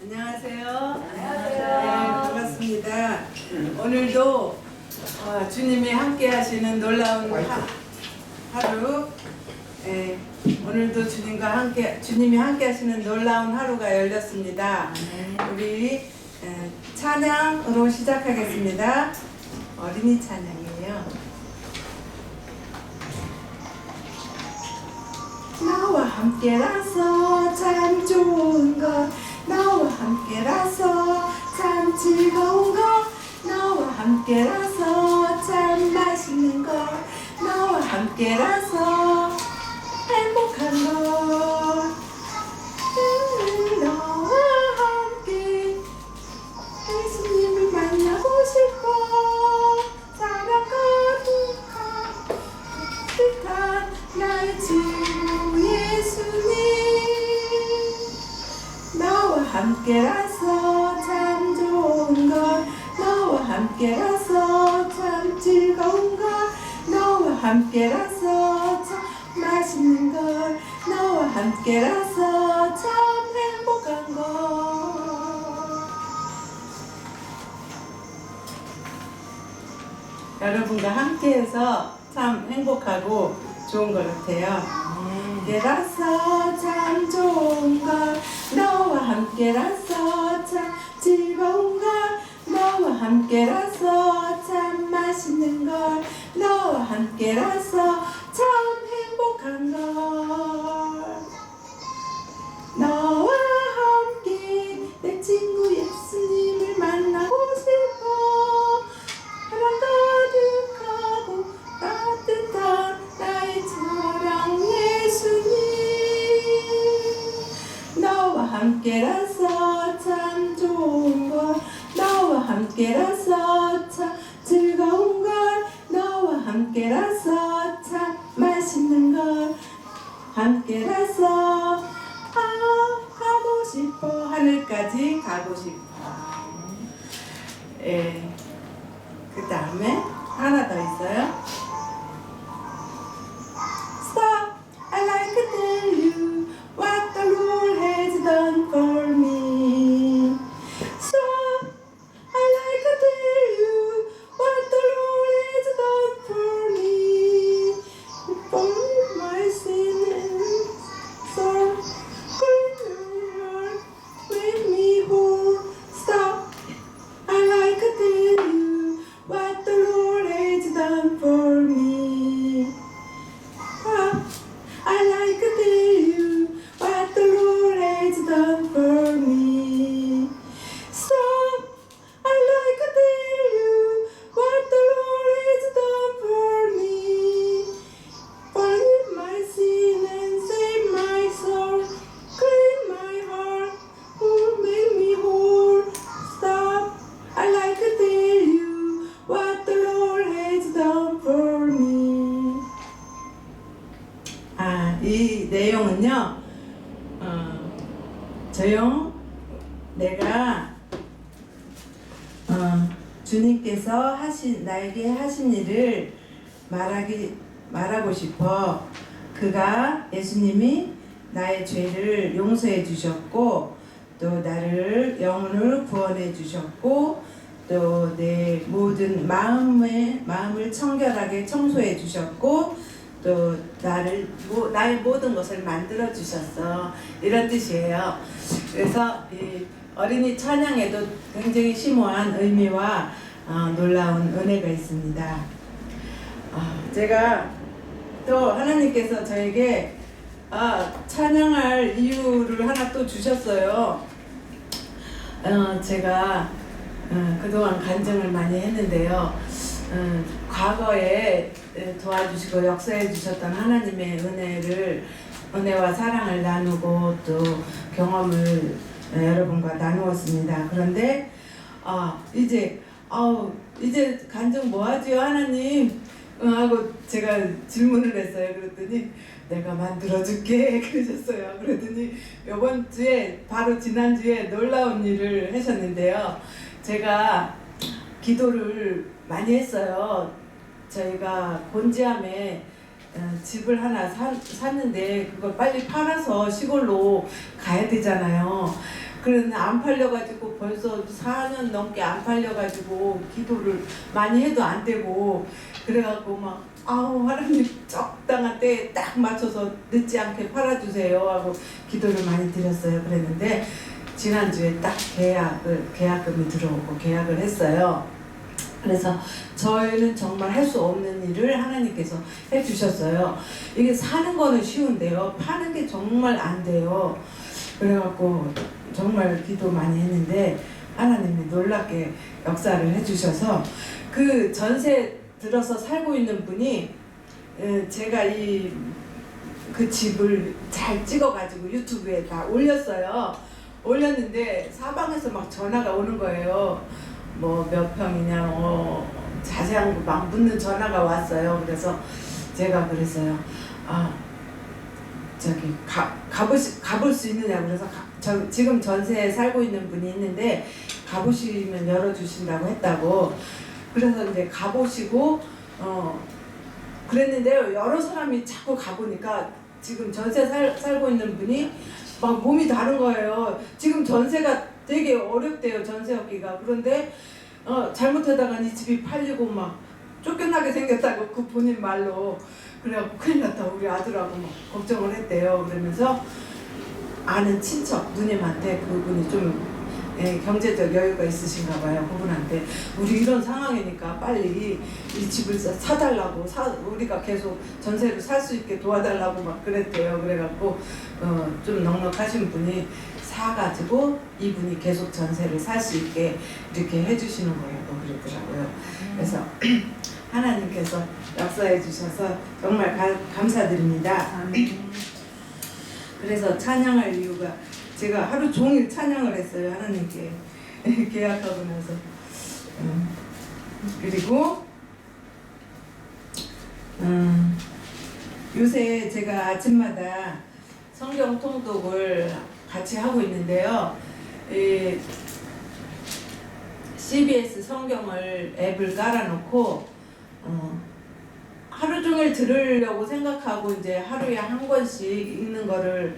안녕하세요. 안녕하세요. 네, 반갑습니다. 오늘도 주님이 함께 하시는 놀라운 하루, 오늘도 주님이 함께 하시는 놀라운 하루가 열렸습니다. 우리 찬양으로 시작하겠습니다. 어린이 찬양이에요. 나와 함께라서 참 좋은 것, 나와 함께라서 참 즐거운 것, 나와 함께라서 참 맛있는 것, 나와 함께라서 행복한 것. 너와 함께 예수님을 만나고 싶어. 사랑과 뜻한 나의 친구 예수님, 나와 함께라서 참 좋은 것, 너와 함께라서 참 즐거운 것, 너와 함께라서 참 맛있는 것, 너와 함께라서 참 행복한 것. 여러분과 함께해서 참 행복하고 좋은 것 같아요. 함께라서 참 좋은 것, 너와 함께라서 참 즐거운 것, 너와 함께라서 참 맛있는 것, 너와 함께라서 참 행복한 것. 너와 함께 내 친구 예수님을 만나고 싶어. 사랑 가득하고 따뜻한 나의 사랑 예수님, 너와 함께라서 참 좋은 것, 너와 함께라서 참 즐거운 것, 너와 함께라서 참 맛있는 것, 함께라서 가고 싶어. 하늘까지 가고 싶어. 그 다음에 하나 더 있어요. Stop, I like to tell you what the Lord has done for me. Stop, I like to tell you what the Lord has done for me. For my sin and sorrow, clean my heart, make me whole. Stop, I like to tell you what the Lord has done for me. Stop, I like to tell you what the Lord has done for me. Stop, I like to tell you what the Lord has done for me. Forgive my sin and save my soul, clean my heart, who make me whole. Stop, I like to tell you what the Lord has done for me. 이 내용은요, 내가 주님께서 나에게 하신 일을 말하고 싶어. 그가 예수님이 나의 죄를 용서해 주셨고, 또 나를 영혼을 구원해 주셨고, 또 내 모든 마음을 청결하게 청소해 주셨고, 또 나의 모든 것을 만들어 주셨어. 이런 뜻이에요. 그래서 이 어린이 찬양에도 굉장히 심오한 의미와 놀라운 은혜가 있습니다. 제가 또 하나님께서 저에게 찬양할 이유를 하나 또 주셨어요. 제가 그동안 간증을 많이 했는데요. 과거에 도와주시고 역사해 주셨던 하나님의 은혜와 사랑을 나누고 또 경험을 여러분과 나누었습니다. 그런데 이제 간증 뭐 하지요 하나님? 하고 제가 질문을 했어요. 그랬더니 내가 만들어줄게 그러셨어요. 그랬더니 이번 주에 바로 지난주에 놀라운 일을 하셨는데요. 제가 기도를 많이 했어요. 저희가 곤지암에 집을 하나 샀는데 그걸 빨리 팔아서 시골로 가야 되잖아요. 그런데 안 팔려가지고 벌써 4년 넘게 안 팔려가지고 기도를 많이 해도 안 되고 그래갖고 막 아우 하나님 적당한 때에 딱 맞춰서 늦지 않게 팔아주세요 하고 기도를 많이 드렸어요. 그랬는데 지난주에 딱 계약금이 들어오고 계약을 했어요. 그래서 저희는 정말 할 수 없는 일을 하나님께서 해주셨어요. 이게 사는 거는 쉬운데요, 파는 게 정말 안 돼요. 그래갖고 정말 기도 많이 했는데 하나님이 놀랍게 역사를 해주셔서 그 전세 들어서 살고 있는 분이 제가 그 집을 잘 찍어가지고 유튜브에 다 올렸어요. 올렸는데 사방에서 막 전화가 오는 거예요. 뭐 몇 평이냐 자세한 거 막 묻는 전화가 왔어요. 그래서 제가 그랬어요. 저기 가볼 수 있느냐고. 그래서 지금 전세에 살고 있는 분이 있는데 가보시면 열어주신다고 했다고. 그래서 이제 가보시고 그랬는데요, 여러 사람이 자꾸 가보니까 지금 전세 살고 있는 분이 막 몸이 다른 거예요. 지금 전세가 되게 어렵대요, 전세 얻기가. 그런데 잘못하다가 이 집이 팔리고 막 쫓겨나게 생겼다고 그 본인 말로. 그래갖고 큰일 났다 우리 아들하고 막 걱정을 했대요. 그러면서 아는 친척 누님한테, 그분이 좀 경제적 여유가 있으신가 봐요. 그분한테 우리 이런 상황이니까 빨리 이 집을 사달라고, 우리가 계속 전세를 살 수 있게 도와달라고 막 그랬대요. 그래갖고 좀 넉넉하신 분이 사가지고 이분이 계속 전세를 살 수 있게 이렇게 해주시는 거라고 그러더라고요. 그래서 하나님께서 역사해 주셔서 정말 감사드립니다. 그래서 찬양할 이유가, 제가 하루 종일 찬양을 했어요, 하나님께. 계약하고 나서. 그리고 요새 제가 아침마다 성경 통독을 같이 하고 있는데요. CBS 성경을 앱을 깔아놓고 하루 종일 들으려고 생각하고 이제 하루에 한 권씩 읽는 거를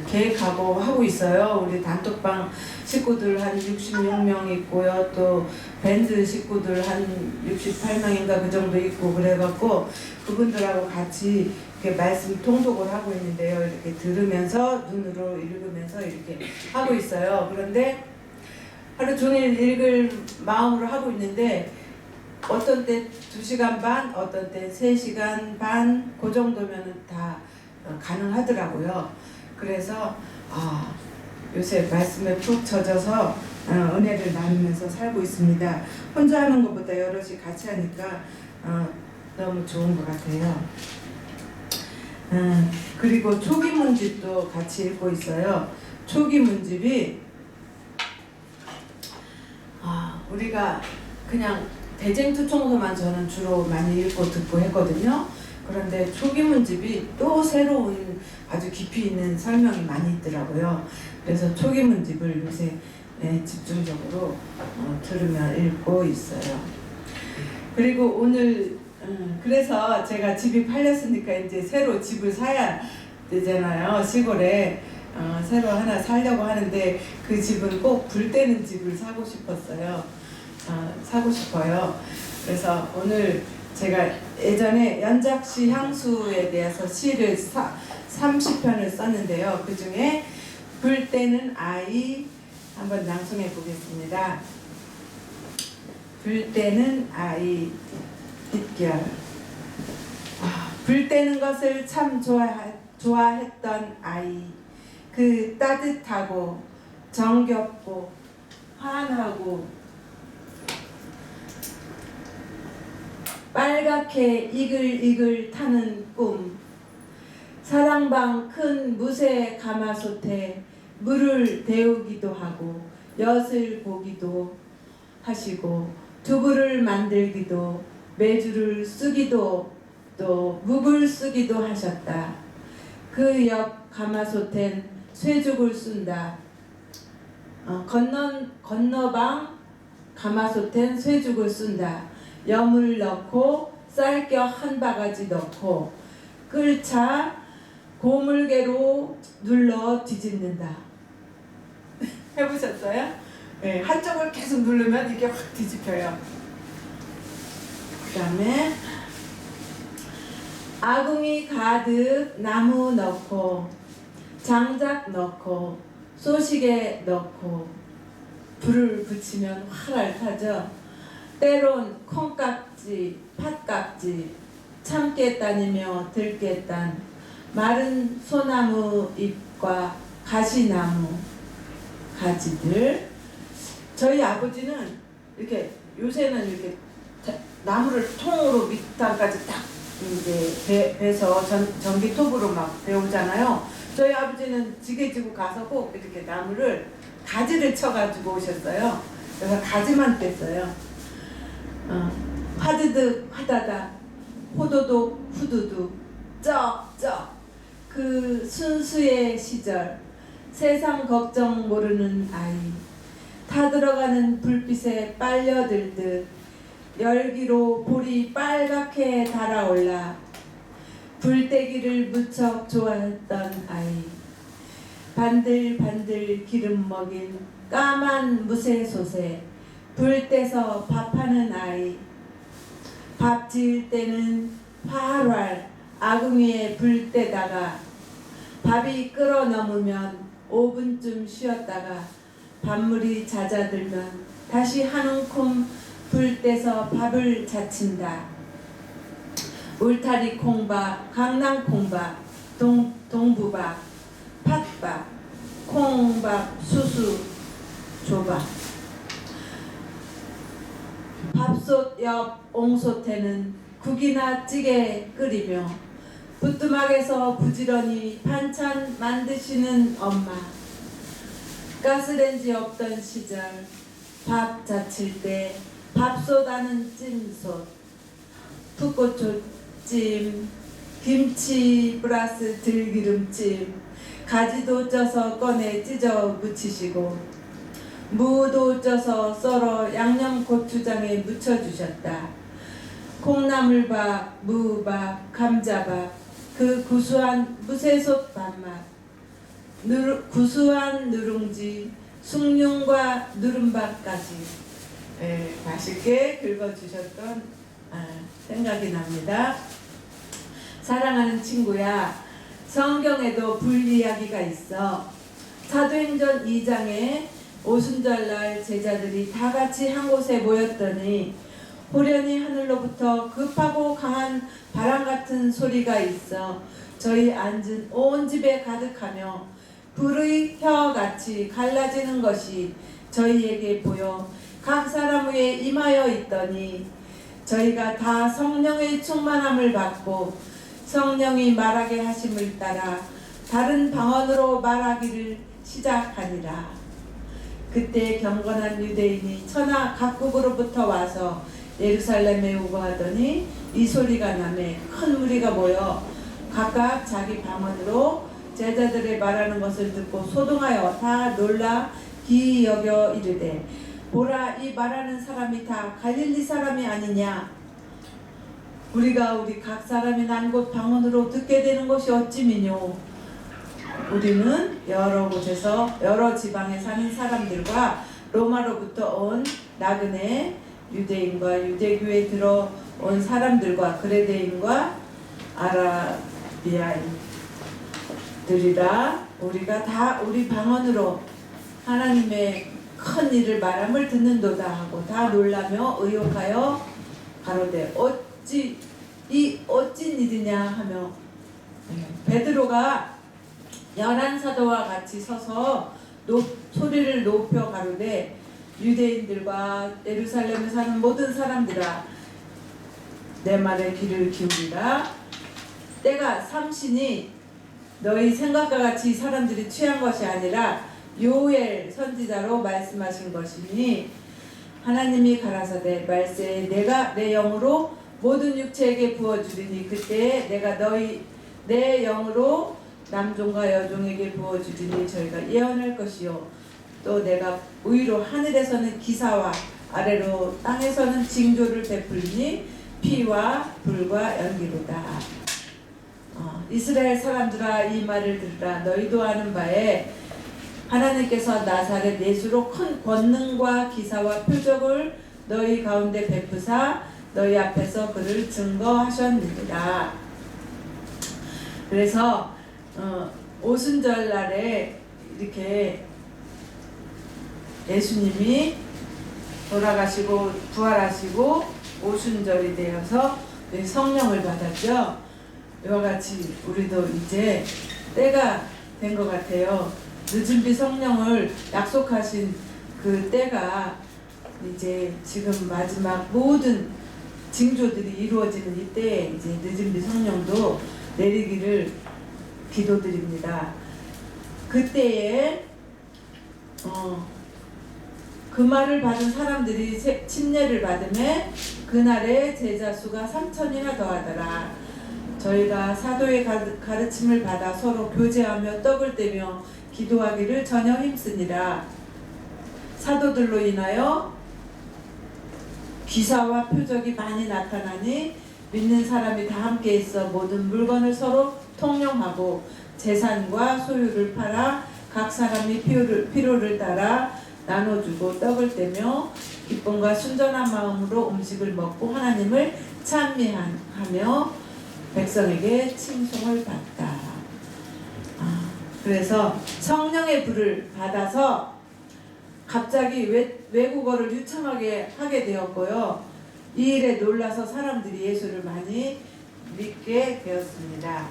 계획하고 하고 있어요. 우리 단톡방 식구들 한 66명 있고요. 또 밴드 식구들 한 68명인가 그 정도 있고, 그래갖고 그분들하고 같이 이렇게 말씀 통독을 하고 있는데요. 이렇게 들으면서 눈으로 읽으면서 이렇게 하고 있어요. 그런데 하루 종일 읽을 마음으로 하고 있는데 어떤 때 2시간 반, 어떤 때 3시간 반, 그 정도면은 다 가능하더라고요. 그래서 요새 말씀에 푹 젖어서 은혜를 나누면서 살고 있습니다. 혼자 하는 것보다 여럿이 같이 하니까 너무 좋은 것 같아요. 그리고 초기 문집도 같이 읽고 있어요. 초기 문집이 우리가 그냥 대쟁투청서만 저는 주로 많이 읽고 듣고 했거든요. 그런데 초기 문집이 또 새로운 아주 깊이 있는 설명이 많이 있더라고요. 그래서 초기 문집을 요새 집중적으로 들으며 읽고 있어요. 그리고 오늘 그래서 제가 집이 팔렸으니까 이제 새로 집을 사야 되잖아요. 시골에 새로 하나 사려고 하는데 그 집은 꼭 불 때는 집을 사고 싶었어요. 사고 싶어요. 그래서 오늘 제가 예전에 연작시 향수에 대해서 시를 30편을 썼는데요. 그 중에 불 때는 아이 한번 낭송해 보겠습니다. 불 때는 아이 빗결. 불 때는 것을 참 좋아했던 아이. 그 따뜻하고 정겹고 환하고 빨갛게 이글이글 타는 꿈. 사랑방 큰 무쇠 가마솥에 물을 데우기도 하고 엿을 보기도 하시고 두부를 만들기도 메주를 쓰기도 또 묵을 쓰기도 하셨다. 그 옆 가마솥엔 쇠죽을 쓴다. 건너방 가마솥엔 쇠죽을 쓴다. 염을 넣고 쌀겨 한 바가지 넣고 끓자 고물개로 눌러 뒤집는다. 해보셨어요? 네, 한쪽을 계속 누르면 이게 확 뒤집혀요. 그 다음에 아궁이 가득 나무 넣고 장작 넣고 소시계 넣고 불을 붙이면 활활 타죠. 때론 콩깍지, 팥깍지, 참깨단이며 들깨단, 마른 소나무 잎과 가시나무 가지들. 저희 아버지는 이렇게 요새는 이렇게 나무를 통으로 밑단까지 딱 이제 배서 전기톱으로 막 배우잖아요. 저희 아버지는 지게지고 가서 꼭 이렇게 나무를 가지를 쳐가지고 오셨어요. 그래서 가지만 뺐어요. 화드득 화다다 호도독 후두둑 쩍쩍 그 순수의 시절 세상 걱정 모르는 아이 타들어가는 불빛에 빨려들듯 열기로 볼이 빨갛게 달아올라 불떼기를 무척 좋아했던 아이 반들반들 기름 먹인 까만 무쇠솥에 불 떼서 밥하는 아이 밥 지을 때는 활활 아궁이에 불 떼다가 밥이 끓어 넘으면 5분쯤 쉬었다가 밥물이 잦아들면 다시 한 움큼 불 떼서 밥을 자친다. 울타리 콩밥, 강낭 콩밥, 동부밥, 팥밥, 콩밥, 수수, 조밥. 밥솥 옆 옹솥에는 국이나 찌개 끓이며 부뚜막에서 부지런히 반찬 만드시는 엄마. 가스레인지 없던 시절 밥 자칠 때 밥솥 안은 찜솥, 풋고추찜, 김치 플러스 들기름찜, 가지도 쪄서 꺼내 찢어 무치시고 무도 쪄서 썰어 양념고추장에 묻혀주셨다. 콩나물밥, 무밥, 감자밥, 그 구수한 무쇠솥 밥맛, 구수한 누룽지, 숭늉과 누른밥까지 맛있게 긁어주셨던 생각이 납니다. 사랑하는 친구야, 성경에도 불 이야기가 있어. 사도행전 2장에 오순절날 제자들이 다 같이 한 곳에 모였더니 호련히 하늘로부터 급하고 강한 바람 같은 소리가 있어 저희 앉은 온 집에 가득하며 불의 혀같이 갈라지는 것이 저희에게 보여 각 사람 위에 임하여 있더니 저희가 다 성령의 충만함을 받고 성령이 말하게 하심을 따라 다른 방언으로 말하기를 시작하니라. 그때 경건한 유대인이 천하 각국으로부터 와서 예루살렘에 오고 하더니 이 소리가 나매 큰 무리가 모여 각각 자기 방언으로 제자들의 말하는 것을 듣고 소동하여 다 놀라 기이 여겨 이르되 보라, 이 말하는 사람이 다 갈릴리 사람이 아니냐. 우리가 우리 각 사람이 난 곳 방언으로 듣게 되는 것이 어찌미뇨. 우리는 여러 곳에서 여러 지방에 사는 사람들과 로마로부터 온 나그네 유대인과 유대교에 들어온 사람들과 그레데인과 아라비아인들이라 우리가 다 우리 방언으로 하나님의 큰 일을 말함을 듣는도다 하고 다 놀라며 의혹하여 가로되 어찌 이 어찐 일이냐 하며 베드로가 11사도와 같이 서서 소리를 높여 가로되 유대인들과 예루살렘에 사는 모든 사람들아 내 말에 귀를 기울이라. 때가 삼신이 너희 생각과 같이 사람들이 취한 것이 아니라 요엘 선지자로 말씀하신 것이니 하나님이 가라사대 말세에 내가 내 영으로 모든 육체에게 부어주리니 그때에 내가 너희 내 영으로 남종과 여종에게 부어주리니 저희가 예언할 것이요 또 내가 위로 하늘에서는 기사와 아래로 땅에서는 징조를 베풀리니 피와 불과 연기로다. 이스라엘 사람들아 이 말을 들으라. 너희도 아는 바에 하나님께서 나사렛 예수로 큰 권능과 기사와 표적을 너희 가운데 베푸사 너희 앞에서 그를 증거하셨느니라. 그래서 오순절 날에 이렇게 예수님이 돌아가시고 부활하시고 오순절이 되어서 성령을 받았죠. 이와 같이 우리도 이제 때가 된 것 같아요. 늦은 비 성령을 약속하신 그 때가 이제 지금 마지막 모든 징조들이 이루어지는 이때에 이제 늦은 비 성령도 내리기를 기도드립니다. 그때에 그 말을 받은 사람들이 침례를 받음에 그날의 제자 수가 3,000이나 더하더라. 저희가 사도의 가르침을 받아 서로 교제하며 떡을 떼며 기도하기를 전혀 힘쓰니라. 사도들로 인하여 기사와 표적이 많이 나타나니 믿는 사람이 다 함께 있어 모든 물건을 서로 통용하고 재산과 소유를 팔아 각 사람이 필요를 따라 나눠주고 떡을 떼며 기쁨과 순전한 마음으로 음식을 먹고 하나님을 찬미하며 백성에게 칭송을 받다. 그래서 성령의 불을 받아서 갑자기 외국어를 유창하게 하게 되었고요. 이 일에 놀라서 사람들이 예수를 많이 믿게 되었습니다.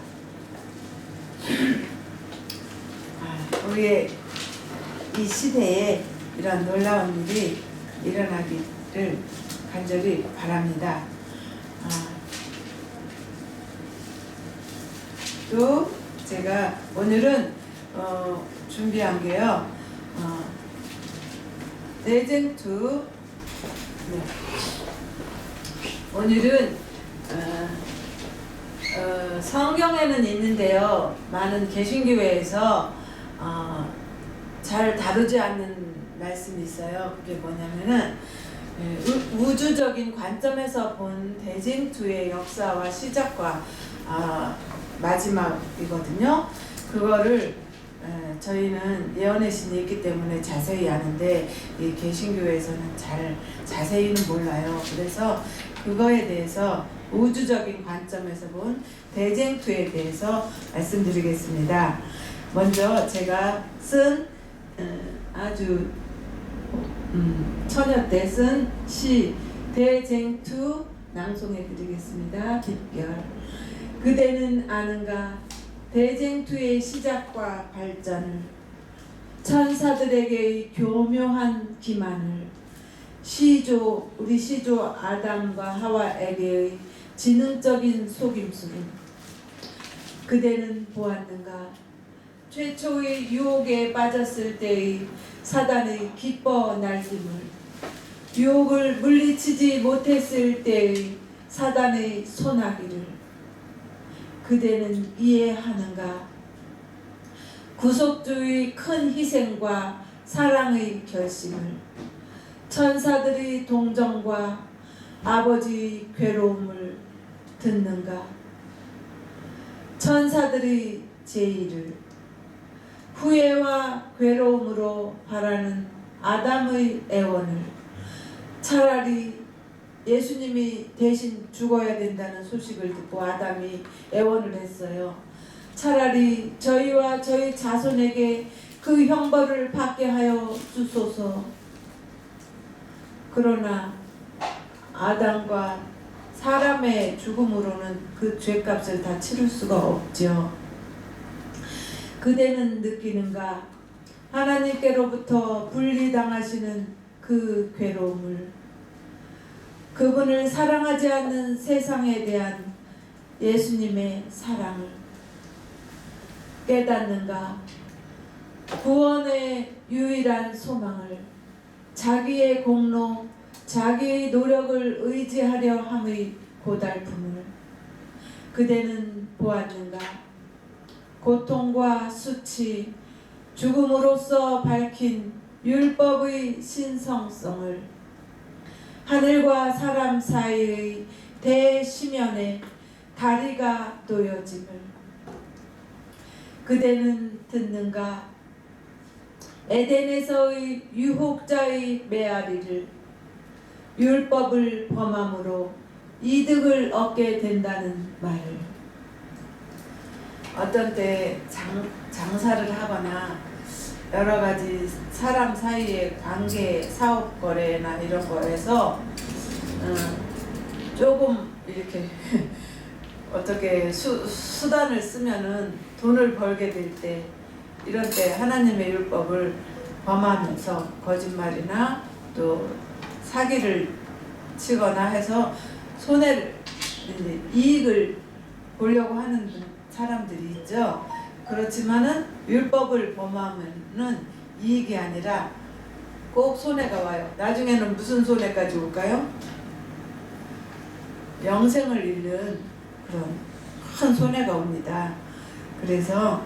우리의 이 시대에 이런 놀라운 일이 일어나기를 간절히 바랍니다. 또 제가 오늘은 준비한 게요. 대쟁투. 네. 오늘은 성경에는 있는데요. 많은 개신교회에서 잘 다루지 않는 말씀이 있어요. 그게 뭐냐면은 우주적인 관점에서 본 대쟁투의 역사와 시작과 마지막이거든요. 그거를 저희는 예언의 신이 있기 때문에 자세히 아는데 이 개신교에서는 잘 자세히는 몰라요. 그래서 그거에 대해서 우주적인 관점에서 본 대쟁투에 대해서 말씀드리겠습니다. 먼저 제가 쓴 아주 처녀 때 쓴 시 대쟁투 낭송해 드리겠습니다. 빗결. 그대는 아는가 대쟁투의 시작과 발전을, 천사들에게의 교묘한 기만을, 우리 시조 아담과 하와에게의 지능적인 속임수를 그대는 보았는가? 최초의 유혹에 빠졌을 때의 사단의 기뻐 날김을, 유혹을 물리치지 못했을 때의 사단의 소나기를 그대는 이해하는가? 구속주의 큰 희생과 사랑의 결심을, 천사들의 동정과 아버지의 괴로움을 듣는가? 천사들의 제의를, 후회와 괴로움으로 바라는 아담의 애원을, 차라리 예수님이 대신 죽어야 된다는 소식을 듣고 아담이 애원을 했어요. 차라리 저희와 저희 자손에게 그 형벌을 받게 하여 주소서. 그러나 아담과 사람의 죽음으로는 그 죄값을 다 치를 수가 없죠. 그대는 느끼는가? 하나님께로부터 분리당하시는 그 괴로움을, 그분을 사랑하지 않는 세상에 대한 예수님의 사랑을 깨닫는가? 구원의 유일한 소망을, 자기의 공로, 자기의 노력을 의지하려 함의 고달픔을 그대는 보았는가? 고통과 수치, 죽음으로써 밝힌 율법의 신성성을, 하늘과 사람 사이의 대시면에 다리가 놓여짐을 그대는 듣는가? 에덴에서의 유혹자의 메아리를 율법을 범함으로 이득을 얻게 된다는 말을. 어떤 때 장사를 하거나 여러 가지 사람 사이의 관계, 사업 거래나 이런 거에서 조금 이렇게 어떻게 수단을 쓰면은 돈을 벌게 될 때, 이런 때 하나님의 율법을 범하면서 거짓말이나 또 사기를 치거나 해서 손해를, 이익을 보려고 하는 사람들이 있죠. 그렇지만은 율법을 범하면은 이익이 아니라 꼭 손해가 와요. 나중에는 무슨 손해까지 올까요? 영생을 잃는 그런 큰 손해가 옵니다. 그래서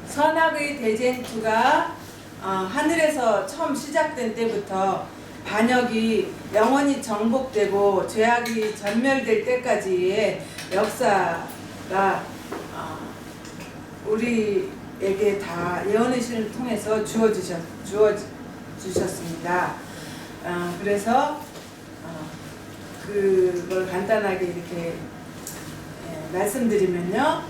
선악의 대쟁투가 하늘에서 처음 시작된 때부터 반역이 영원히 정복되고 죄악이 전멸될 때까지의 역사가 우리에게 다 예언의 신을 통해서 주어주셨습니다. 그래서 그걸 간단하게 이렇게 말씀드리면요.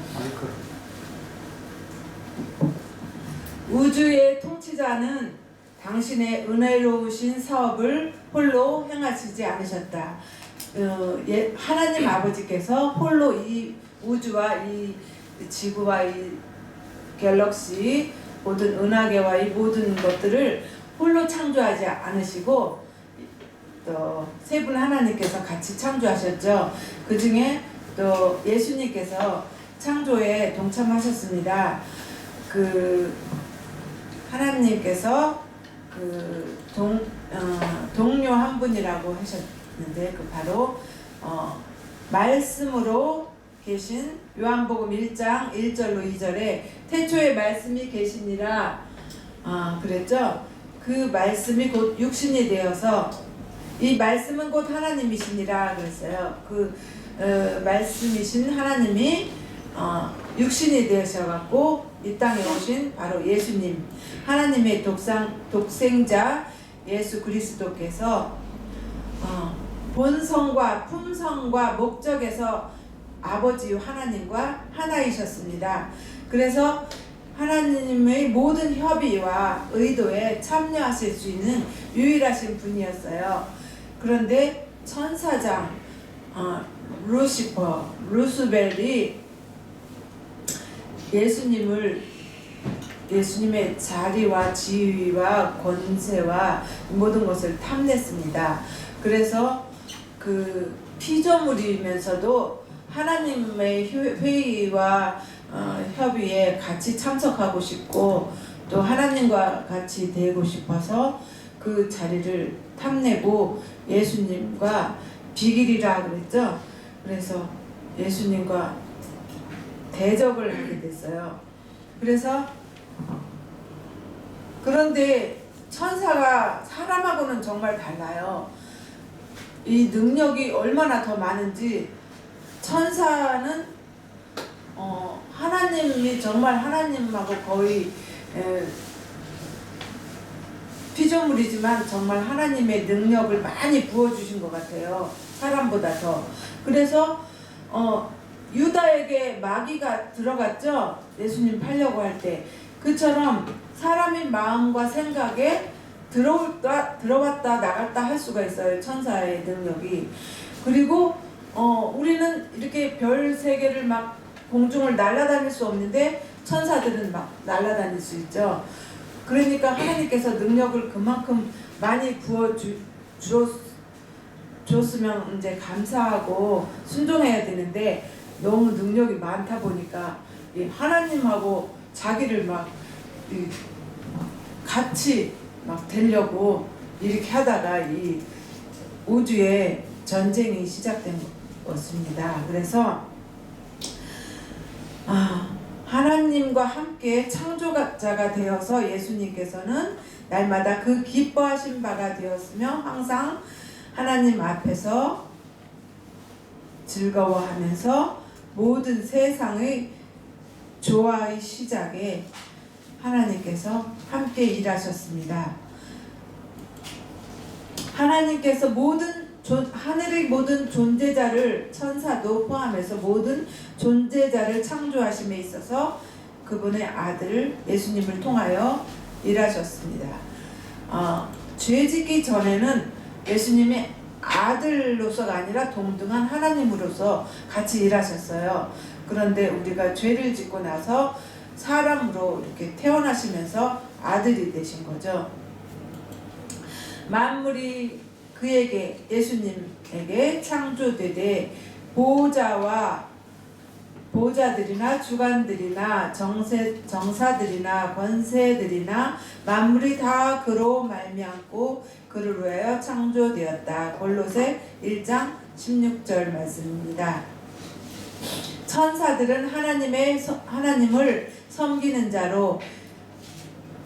우주의 통치자는 당신의 은혜로우신 사업을 홀로 행하시지 않으셨다. 하나님 아버지께서 홀로 이 우주와 이 지구와 이 갤럭시, 모든 은하계와 이 모든 것들을 홀로 창조하지 않으시고 또 세 분 하나님께서 같이 창조하셨죠. 그 중에 또 예수님께서 창조에 동참하셨습니다. 그 하나님께서 동료 한 분이라고 하셨는데, 그 바로 말씀으로 계신 요한복음 1장 1절로 2절에 태초에 말씀이 계시니라 그랬죠. 그 말씀이 곧 육신이 되어서, 이 말씀은 곧 하나님이시니라 그랬어요. 그 말씀이신 하나님이 육신이 되셔갖고 이 땅에 오신 바로 예수님, 하나님의 독생자 예수 그리스도께서 본성과 품성과 목적에서 아버지 하나님과 하나이셨습니다. 그래서 하나님의 모든 협의와 의도에 참여하실 수 있는 유일하신 분이었어요. 그런데 천사장 루시퍼, 루스벨이 예수님의 자리와 지위와 권세와 모든 것을 탐냈습니다. 그래서 그 피조물이면서도 하나님의 회의와 협의에 같이 참석하고 싶고 또 하나님과 같이 되고 싶어서 그 자리를 탐내고 예수님과 비길이라 그랬죠. 그래서 예수님과 대적을 하게 됐어요. 그래서 그런데 천사가 사람하고는 정말 달라요. 이 능력이 얼마나 더 많은지, 천사는 하나님이 정말 하나님하고 거의 피조물이지만 정말 하나님의 능력을 많이 부어주신 것 같아요. 사람보다 더. 그래서 유다에게 마귀가 들어갔죠. 예수님 팔려고 할 때. 그처럼 사람의 마음과 생각에 들어갔다 나갔다 할 수가 있어요. 천사의 능력이. 그리고 우리는 이렇게 별 세 개를 막 공중을 날아다닐 수 없는데 천사들은 막 날아다닐 수 있죠. 그러니까 하나님께서 능력을 그만큼 많이 줬으면 이제 감사하고 순종해야 되는데, 너무 능력이 많다 보니까 하나님하고 자기를 막 같이 막 되려고 이렇게 하다가 이 우주에 전쟁이 시작된 것입니다. 그래서 하나님과 함께 창조자가 되어서 예수님께서는 날마다 그 기뻐하신 바가 되었으며 항상 하나님 앞에서 즐거워하면서 모든 세상의 조화의 시작에 하나님께서 함께 일하셨습니다. 하나님께서 하늘의 모든 존재자를, 천사도 포함해서 모든 존재자를 창조하심에 있어서 그분의 아들 예수님을 통하여 일하셨습니다. 죄짓기 전에는 예수님이 아들로서가 아니라 동등한 하나님으로서 같이 일하셨어요. 그런데 우리가 죄를 짓고 나서 사람으로 이렇게 태어나시면서 아들이 되신 거죠. 만물이 그에게, 예수님에게 창조되되 보호자들이나 주관들이나 정사들이나 권세들이나 만물이 다 그로 말미암고 그를 위하여 창조되었다. 골로새 1장 16절 말씀입니다. 천사들은 하나님을 섬기는 자로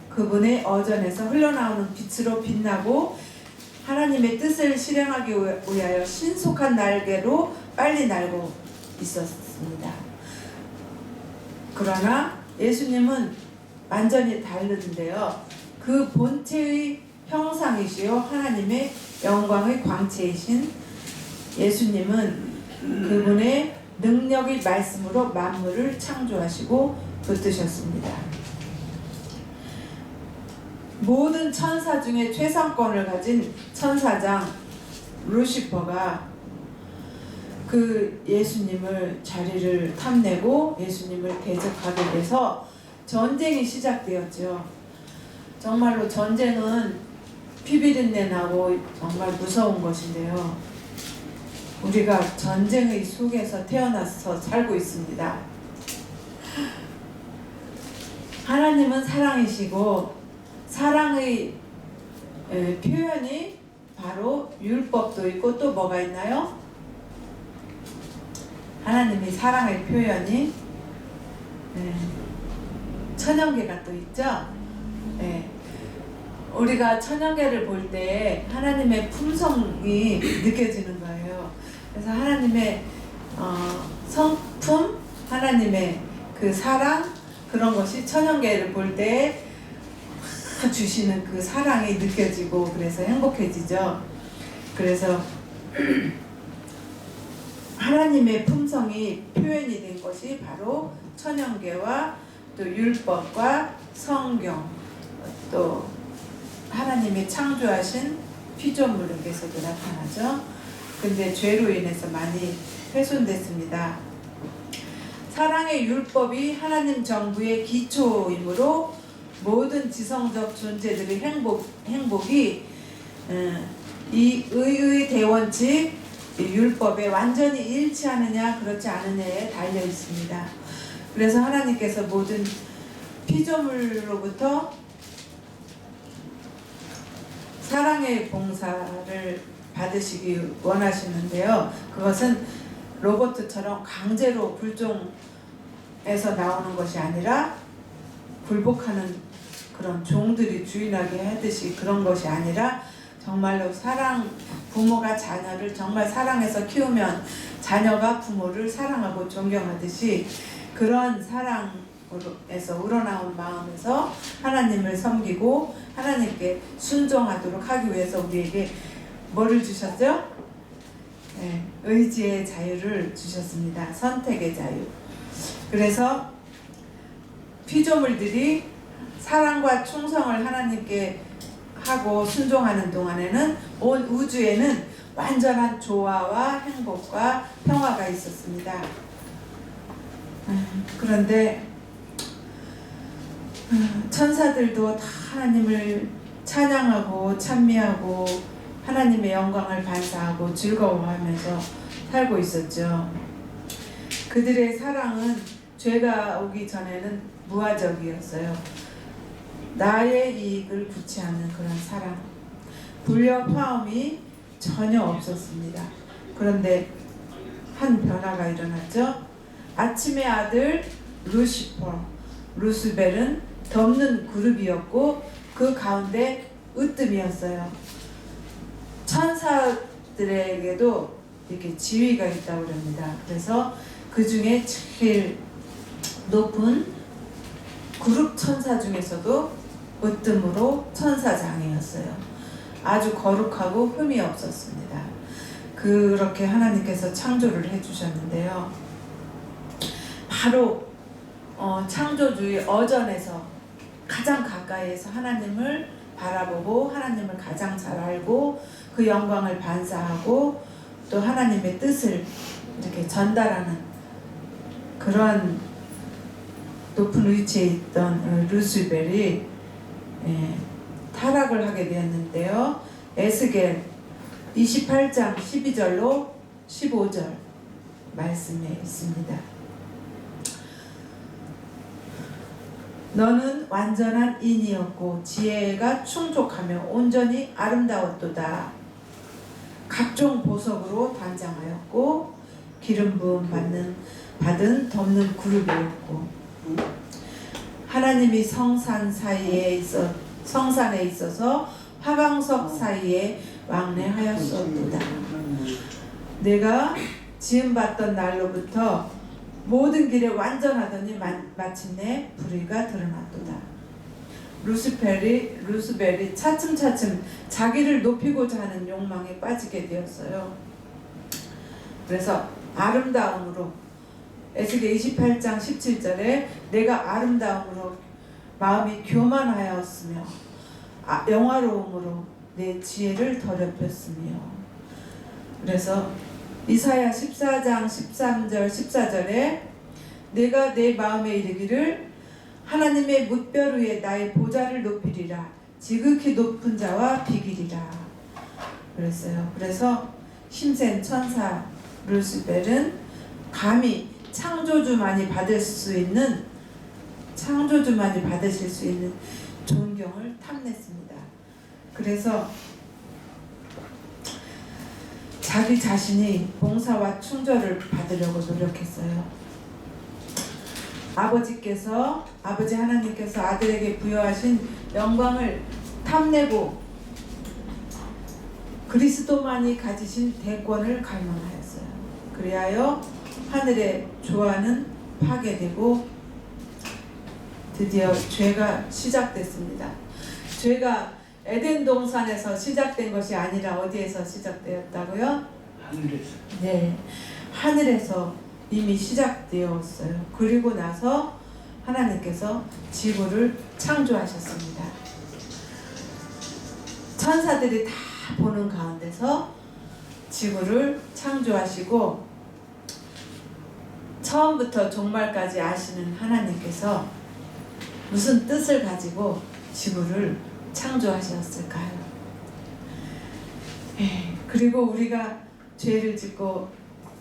그분의 어전에서 흘러나오는 빛으로 빛나고 하나님의 뜻을 실행하기 위하여 신속한 날개로 빨리 날고 있었습니다. 그러나 예수님은 완전히 다른데요. 그 본체의 형상이시요 하나님의 영광의 광채이신 예수님은 그분의 능력의 말씀으로 만물을 창조하시고 붙드셨습니다. 모든 천사 중에 최상권을 가진 천사장 루시퍼가 그 예수님을 자리를 탐내고 예수님을 대적하게 돼서 전쟁이 시작되었죠. 정말로 전쟁은 피비린내 나고 정말 무서운 것인데요. 우리가 전쟁의 속에서 태어나서 살고 있습니다. 하나님은 사랑이시고 사랑의 표현이 바로 율법도 있고 또 뭐가 있나요? 하나님이 사랑의 표현이 천연계가 또 있죠. 우리가 천연계를 볼 때 하나님의 품성이 느껴지는 거예요. 그래서 하나님의 성품, 하나님의 그 사랑, 그런 것이 천연계를 볼 때 주시는 그 사랑이 느껴지고 그래서 행복해지죠. 그래서 하나님의 품성이 표현이 된 것이 바로 천연계와 또 율법과 성경, 또 하나님이 창조하신 피조물에게서도 나타나죠. 근데 죄로 인해서 많이 훼손됐습니다. 사랑의 율법이 하나님 정부의 기초이므로 모든 지성적 존재들의 행복이 이 의의 대원칙 율법에 완전히 일치하느냐 그렇지 않느냐에 달려 있습니다. 그래서 하나님께서 모든 피조물로부터 사랑의 봉사를 받으시기 원하시는데요. 그것은 로봇처럼 강제로 불종에서 나오는 것이 아니라 굴복하는 그런 종들이 주인하게 하듯이 그런 것이 아니라 정말로 부모가 자녀를 정말 사랑해서 키우면 자녀가 부모를 사랑하고 존경하듯이 그런 사랑에서 우러나온 마음에서 하나님을 섬기고 하나님께 순종하도록 하기 위해서 우리에게 뭐를 주셨죠? 의지의 자유를 주셨습니다. 선택의 자유. 그래서 피조물들이 사랑과 충성을 하나님께 하고 순종하는 동안에는 온 우주에는 완전한 조화와 행복과 평화가 있었습니다. 그런데 천사들도 다 하나님을 찬양하고 찬미하고 하나님의 영광을 반사하고 즐거워하면서 살고 있었죠. 그들의 사랑은 죄가 오기 전에는 무화적이었어요. 나의 이익을 구취하는 그런 사랑, 불협화음이 전혀 없었습니다. 그런데 한 변화가 일어났죠. 아침의 아들 루스벨은 덮는 그룹이었고 그 가운데 으뜸이었어요. 천사들에게도 이렇게 지위가 있다고 합니다. 그래서 그 중에 제일 높은 그룹 천사 중에서도 으뜸으로 천사장이었어요. 아주 거룩하고 흠이 없었습니다. 그렇게 하나님께서 창조를 해주셨는데요. 바로 창조주의 어전에서 가장 가까이에서 하나님을 바라보고 하나님을 가장 잘 알고 그 영광을 반사하고 또 하나님의 뜻을 이렇게 전달하는 그런 높은 위치에 있던 루시벨이 타락을 하게 되었는데요. 에스겔 28장 12절로 15절 말씀에 있습니다. 너는 완전한 인이었고 지혜가 충족하며 온전히 아름다웠도다. 각종 보석으로 단장하였고 기름 부음 받은 덮는 그룹이었고 하나님이 성산에 있어서 화방석 사이에 왕래하였었도다. 내가 지음받던 날로부터 모든 길에 완전하더니 마침내 불의가 드러났도다. 루스벨이 차츰차츰 자기를 높이고자 하는 욕망에 빠지게 되었어요. 그래서 아름다움으로 에스겔 28장 17절에 내가 아름다움으로 마음이 교만하였으며 영화로움으로 내 지혜를 더럽혔으며 그래서 이사야 14장 13절 14절에 내가 내 마음에 이르기를 하나님의 뭇별 위에 나의 보좌를 높이리라 지극히 높은 자와 비기리라 그랬어요. 그래서 힘센 천사 루시벨은 감히 창조주만이 받으실 수 있는 존경을 탐냈습니다. 그래서 자기 자신이 봉사와 충절을 받으려고 노력했어요. 아버지 하나님께서 아들에게 부여하신 영광을 탐내고 그리스도만이 가지신 대권을 갈망하였어요. 그리하여 하늘의 조화는 파괴되고 드디어 죄가 시작됐습니다. 죄가 에덴 동산에서 시작된 것이 아니라 어디에서 시작되었다고요? 하늘에서. 네, 하늘에서 이미 시작되었어요. 그리고 나서 하나님께서 지구를 창조하셨습니다. 천사들이 다 보는 가운데서 지구를 창조하시고 처음부터 종말까지 아시는 하나님께서 무슨 뜻을 가지고 지구를 창조하셨을까요? 그리고 우리가 죄를 짓고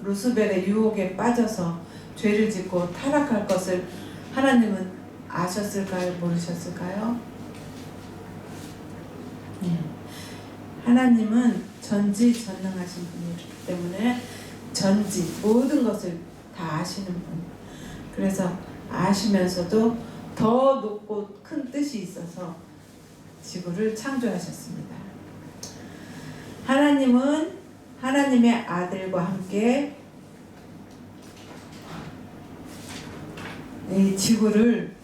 루스벨의 유혹에 빠져서 죄를 짓고 타락할 것을 하나님은 아셨을까요? 모르셨을까요? 하나님은 전지전능하신 분이기 때문에 모든 것을 다 아시는 분. 그래서 아시면서도 더 높고 큰 뜻이 있어서 지구를 창조하셨습니다. 하나님은 하나님의 아들과 함께 이 지구를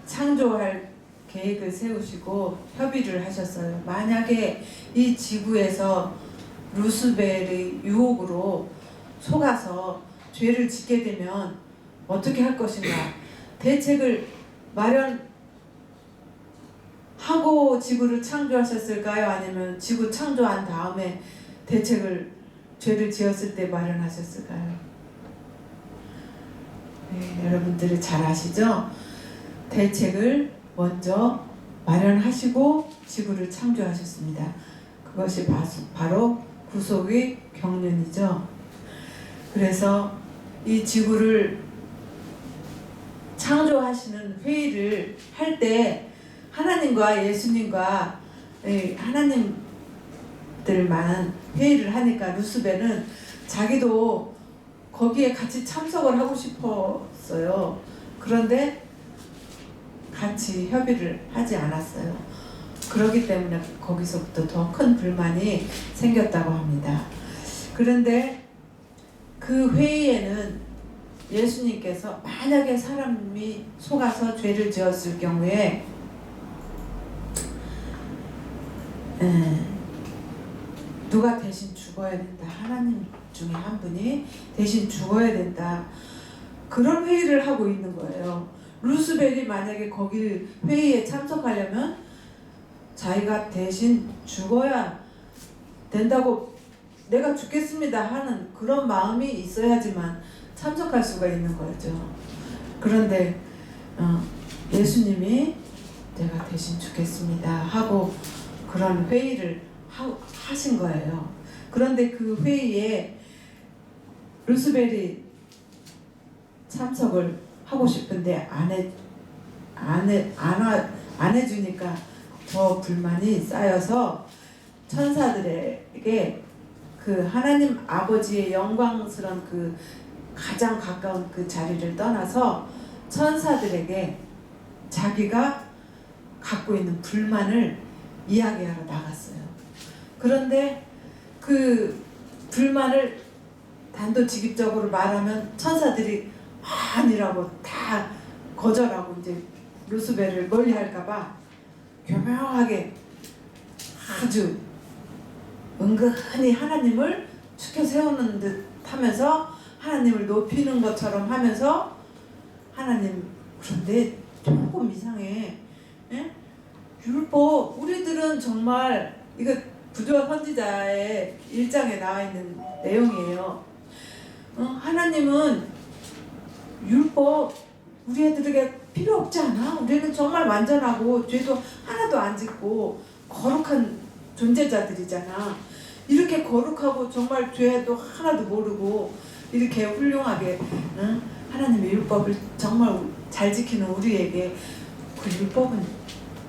창조할 계획을 세우시고 협의를 하셨어요. 만약에 이 지구에서 루스벨의 유혹으로 속아서 죄를 짓게 되면 어떻게 할 것인가? 대책을 마련하고 지구를 창조하셨을까요? 아니면 지구 창조한 다음에 죄를 지었을 때 마련하셨을까요? 네, 여러분들이 잘 아시죠? 대책을 먼저 마련하시고 지구를 창조하셨습니다. 그것이 바로 구속의 경륜이죠. 그래서 이 지구를 창조하시는 회의를 할 때 하나님과 예수님과 하나님들만 회의를 하니까 루스벨은 자기도 거기에 같이 참석을 하고 싶었어요. 그런데 같이 협의를 하지 않았어요. 그렇기 때문에 거기서부터 더 큰 불만이 생겼다고 합니다. 그런데 그 회의에는 예수님께서 만약에 사람이 속아서 죄를 지었을 경우에 누가 대신 죽어야 된다. 하나님 중에 한 분이 대신 죽어야 된다. 그런 회의를 하고 있는 거예요. 루스벨이 만약에 거기 회의에 참석하려면 자기가 대신 죽어야 된다고, 내가 죽겠습니다 하는 그런 마음이 있어야지만 참석할 수가 있는 거죠. 그런데 예수님이 내가 대신 죽겠습니다 하고 그런 회의를 하신 거예요. 그런데 그 회의에 루스벨이 참석을 하고 싶은데 안 해주니까 더 불만이 쌓여서 천사들에게 그 하나님 아버지의 영광스러운 그 가장 가까운 그 자리를 떠나서 천사들에게 자기가 갖고 있는 불만을 이야기하러 나갔어요. 그런데 그 불만을 단도직입적으로 말하면 천사들이 아니라고 다 거절하고 이제 루스벨을 멀리 할까봐 교묘하게 아주 은근히 하나님을 추켜 세우는 듯 하면서 하나님을 높이는 것처럼 하면서 하나님, 그런데 조금 이상해. 예? 율법, 우리들은 정말 이거 부조와 선지자의 1장에 나와 있는 내용이에요. 하나님은 율법 우리 애들에게 필요 없지 않아? 우리는 정말 완전하고 죄도 하나도 안 짓고 거룩한 존재자들이잖아. 이렇게 거룩하고 정말 죄도 하나도 모르고 이렇게 훌륭하게 하나님의 율법을 정말 잘 지키는 우리에게 그 율법은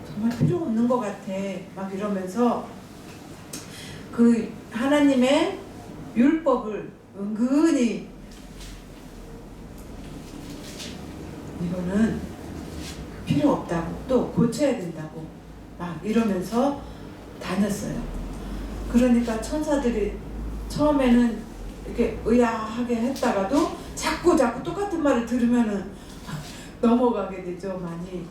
정말 필요 없는 것 같아. 막 이러면서 그 하나님의 율법을 은근히 이거는 필요 없다고, 또 고쳐야 된다고 막 이러면서 다녔어요. 그러니까 천사들이 처음에는 이렇게 의아하게 했다가도 자꾸 똑같은 말을 들으면은 넘어가게 되죠, 많이.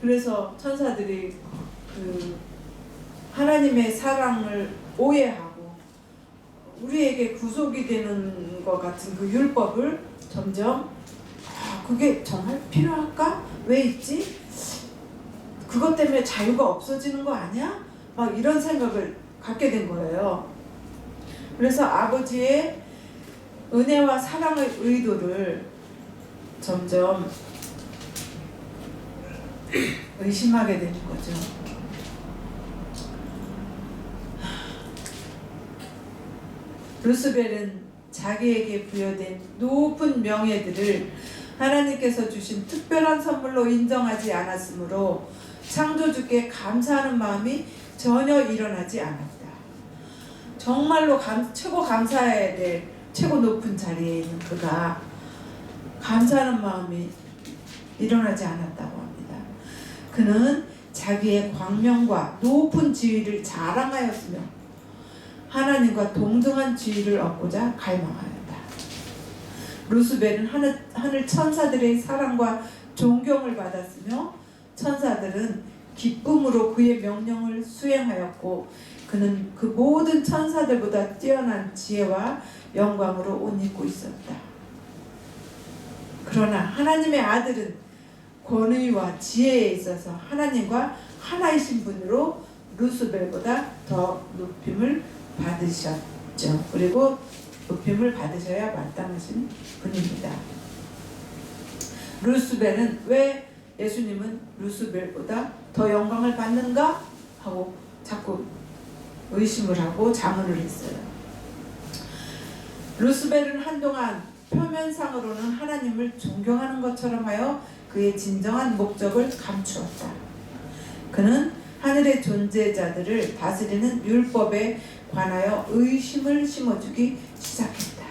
그래서 천사들이 그 하나님의 사랑을 오해하고 우리에게 구속이 되는 것 같은 그 율법을 점점 그게 정말 필요할까? 왜 있지? 그것 때문에 자유가 없어지는 거 아니야? 막 이런 생각을 갖게 된 거예요. 그래서 아버지의 은혜와 사랑의 의도를 점점 의심하게 되는 거죠. 루스벨은 자기에게 부여된 높은 명예들을 하나님께서 주신 특별한 선물로 인정하지 않았으므로 창조주께 감사하는 마음이 전혀 일어나지 않았다. 정말로 최고 감사해야 될 최고 높은 자리에 있는 그가 감사하는 마음이 일어나지 않았다고 합니다. 그는 자기의 광명과 높은 지위를 자랑하였으며 하나님과 동등한 지위를 얻고자 갈망하였다. 루스벨은 하늘 천사들의 사랑과 존경을 받았으며 천사들은 기쁨으로 그의 명령을 수행하였고 그는 그 모든 천사들보다 뛰어난 지혜와 영광으로 옷 입고 있었다. 그러나 하나님의 아들은 권위와 지혜에 있어서 하나님과 하나이신 분으로 루스벨보다 더 높임을 받으셨죠. 그리고 높임을 받으셔야 마땅하신 분입니다. 루스벨은 왜 예수님은 루스벨보다 더 영광을 받는가 하고 자꾸 의심을 하고 자문을 했어요. 루스벨은 한동안 표면상으로는 하나님을 존경하는 것처럼 하여 그의 진정한 목적을 감추었다. 그는 하늘의 존재자들을 다스리는 율법에 관하여 의심을 심어주기 시작했다.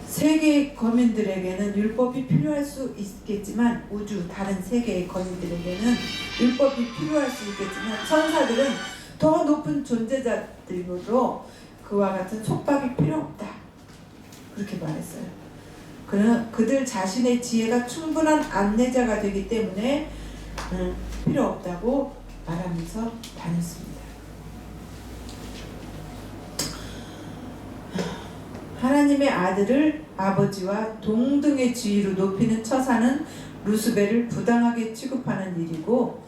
세계의 거민들에게는 율법이 필요할 수 있겠지만 우주 다른 세계의 거민들에게는 율법이 필요할 수 있겠지만 천사들은 더 높은 존재자들로 그와 같은 속박이 필요 없다. 그렇게 말했어요. 그들 자신의 지혜가 충분한 안내자가 되기 때문에 필요 없다고 말하면서 다녔습니다. 하나님의 아들을 아버지와 동등의 지위로 높이는 처사는 루스벨을 부당하게 취급하는 일이고,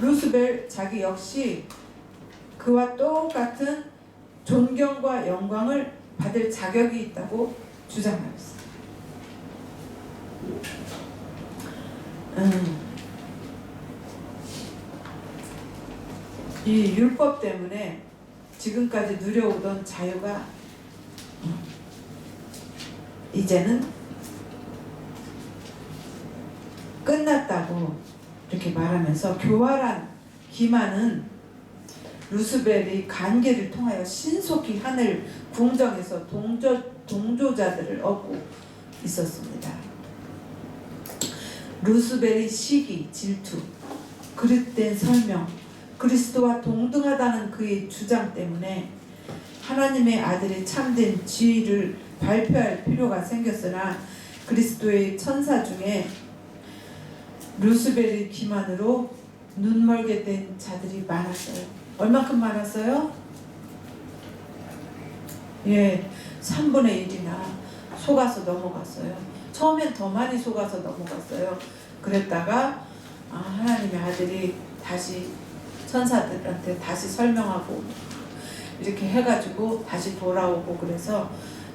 루스벨 자기 역시 그와 똑같은 존경과 영광을 받을 자격이 있다고 주장하였어요. 이 율법 때문에 지금까지 누려오던 자유가 이제는 끝났다고 이렇게 말하면서, 교활한 기만은 루스벨의 간계를 통하여 신속히 하늘 궁정에서 동조자들을 얻고 있었습니다. 루스벨의 시기, 질투, 그릇된 설명, 그리스도와 동등하다는 그의 주장 때문에 하나님의 아들의 참된 지위를 발표할 필요가 생겼으나, 그리스도의 천사 중에 루스벨의 기만으로 눈멀게 된 자들이 많았어요. 얼만큼 많았어요? 3분의 1이나 속아서 넘어갔어요. 처음엔 더 많이 속아서 넘어갔어요. 그랬다가 하나님의 아들이 다시 천사들한테 다시 설명하고 이렇게 해가지고 다시 돌아오고, 그래서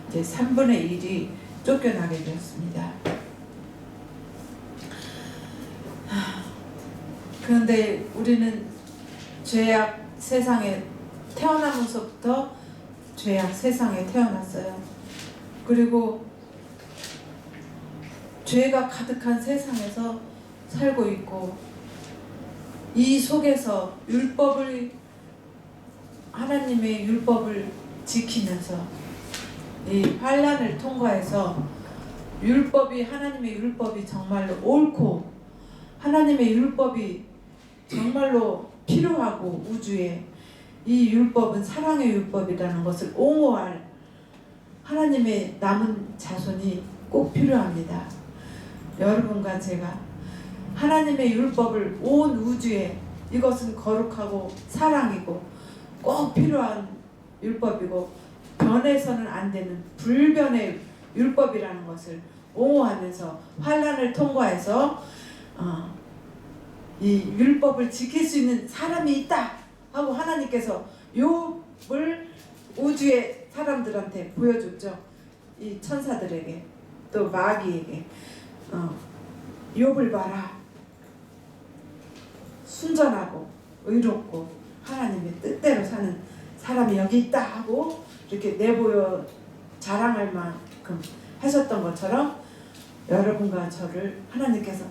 이제 3분의 1이 쫓겨나게 되었습니다. 그런데 우리는 죄악 세상에 태어나면서부터 죄악 세상에 태어났어요. 그리고 죄가 가득한 세상에서 살고 있고, 이 속에서 하나님의 율법을 지키면서 이 환난을 통과해서 하나님의 율법이 정말로 옳고, 하나님의 율법이 정말로 필요하고, 우주에 이 율법은 사랑의 율법이라는 것을 옹호할 하나님의 남은 자손이 꼭 필요합니다. 여러분과 제가 하나님의 율법을 온 우주에, 이것은 거룩하고 사랑이고 꼭 필요한 율법이고 변해서는 안 되는 불변의 율법이라는 것을 옹호하면서 환난을 통과해서 이 율법을 지킬 수 있는 사람이 있다 하고 하나님께서 욥을 우주의 사람들한테 보여줬죠. 이 천사들에게, 또 마귀에게 욥을 봐라, 순전하고 의롭고 하나님의 뜻대로 사는 사람이 여기 있다 하고 이렇게 내보여 자랑할 만큼 하셨던 것처럼, 여러분과 저를 하나님께서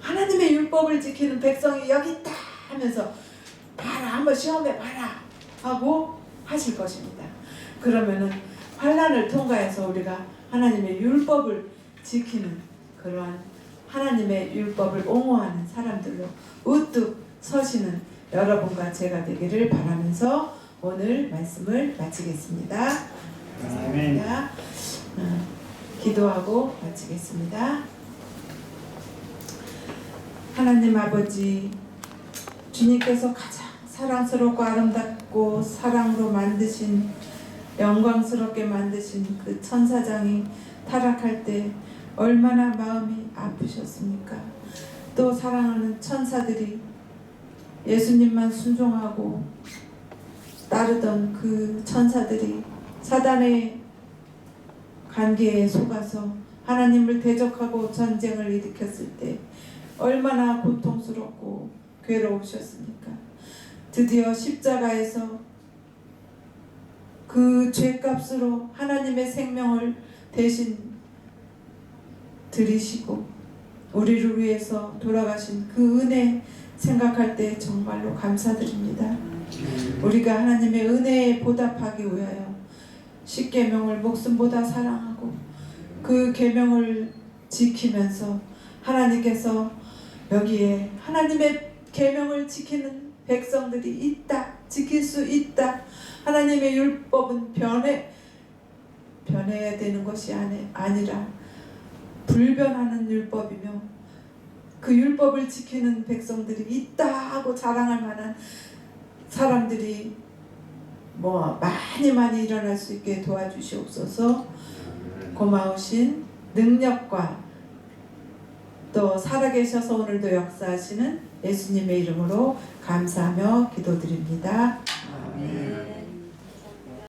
하나님의 율법을 지키는 백성이 여기 있다 하면서 봐라, 한번 시험해 봐라 하고 하실 것입니다. 그러면은 환난을 통과해서 우리가 하나님의 율법을 지키는 그러한 하나님의 율법을 옹호하는 사람들로 우뚝 서시는 여러분과 제가 되기를 바라면서 오늘 말씀을 마치겠습니다. 감사합니다. 기도하고 마치겠습니다. 하나님 아버지, 주님께서 가장 사랑스럽고 아름답고 사랑으로 만드신, 영광스럽게 만드신 그 천사장이 타락할 때 얼마나 마음이 아프셨습니까? 또 사랑하는 천사들이 예수님만 순종하고 따르던 그 천사들이 사단의 관계에 속아서 하나님을 대적하고 전쟁을 일으켰을 때 얼마나 고통스럽고 괴로우셨습니까? 드디어 십자가에서 그 죄값으로 하나님의 생명을 대신 들이시고 우리를 위해서 돌아가신 그 은혜 생각할 때 정말로 감사드립니다. 우리가 하나님의 은혜에 보답하기 위하여 십계명을 목숨보다 사랑하고 그 계명을 지키면서 하나님께서 여기에 하나님의 계명을 지키는 백성들이 있다, 지킬 수 있다, 하나님의 율법은 변해야 되는 것이 아니라 불변하는 율법이며 그 율법을 지키는 백성들이 있다 하고 자랑할 만한 사람들이 많이 일어날 수 있게 도와주시옵소서. 고마우신 능력과 또 살아계셔서 오늘도 역사하시는 예수님의 이름으로 감사하며 기도드립니다.